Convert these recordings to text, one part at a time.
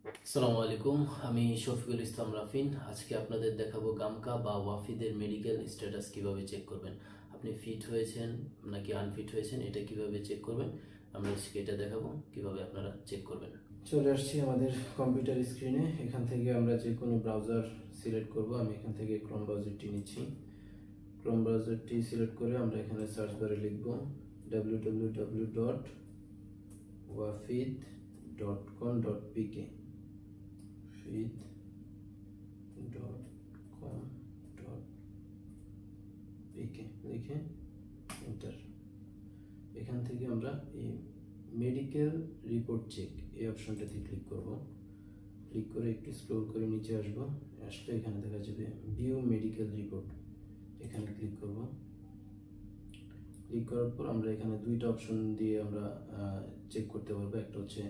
আসসালামু আলাইকুম, আমি শফিকুল ইসলাম রাফিন। আজকে আপনাদের দেখাবো গামকা বা ওয়াফিদের মেডিকেল স্ট্যাটাস কিভাবে চেক করবেন। আপনি ফিট হয়েছেন নাকি আনফিট হয়েছেন এটা কিভাবে চেক করবেন, আমরা আজকে এটা দেখাবো কিভাবে আপনারা চেক করবেন। চলে আসছি আমাদের কম্পিউটার স্ক্রিনে। এখান থেকে আমরা যে কোনো ব্রাউজার সিলেক্ট করব। আমি এখান থেকে ক্রোম ব্রাউজারটি নিচ্ছি। ক্রোম ব্রাউজারটি সিলেক্ট করে আমরা এখানে সার্চ বারে লিখব www.wafid.com.pk feed.com.pk লিখে এন্টার। এখান থেকে আমরা এই মেডিকেল রিপোর্ট চেক এই অপশনটাতে ক্লিক করব। ক্লিক করে একটু স্ক্রল করে নিচে আসলে এখানে দেখা যাবে ভিউ মেডিকেল রিপোর্ট, এখানে ক্লিক করব। ক্লিক করার পর আমরা এখানে দুইটা অপশন দিয়ে আমরা চেক করতে পারবো। একটা হচ্ছে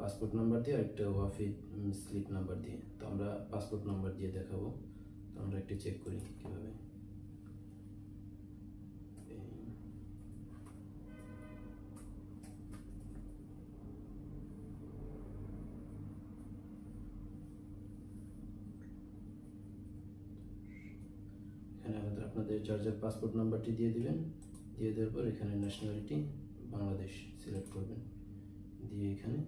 পাসপোর্ট নাম্বার দিয়ে, আর একটা ওয়াফিদ স্লিপ নাম্বার দিয়ে। তো আমরা পাসপোর্ট নাম্বার দিয়ে দেখাবো। তো আমরা একটু চেক করি কিভাবে। এখানে আপনাদের যার পাসপোর্ট নাম্বারটি দিয়ে দিবেন। দিয়ে দেওয়ার পর এখানে ন্যাশনালিটি বাংলাদেশ সিলেক্ট করবেন, দিয়ে এখানে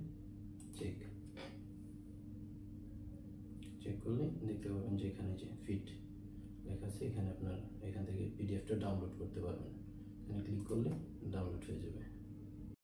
চেক করলে দেখতে পাবেন যে এখানে যে ফিট লেখা আছে, এখানে আপনার এখান থেকে পিডিএফটা ডাউনলোড করতে পারবেন। এখানে ক্লিক করলে ডাউনলোড হয়ে যাবে।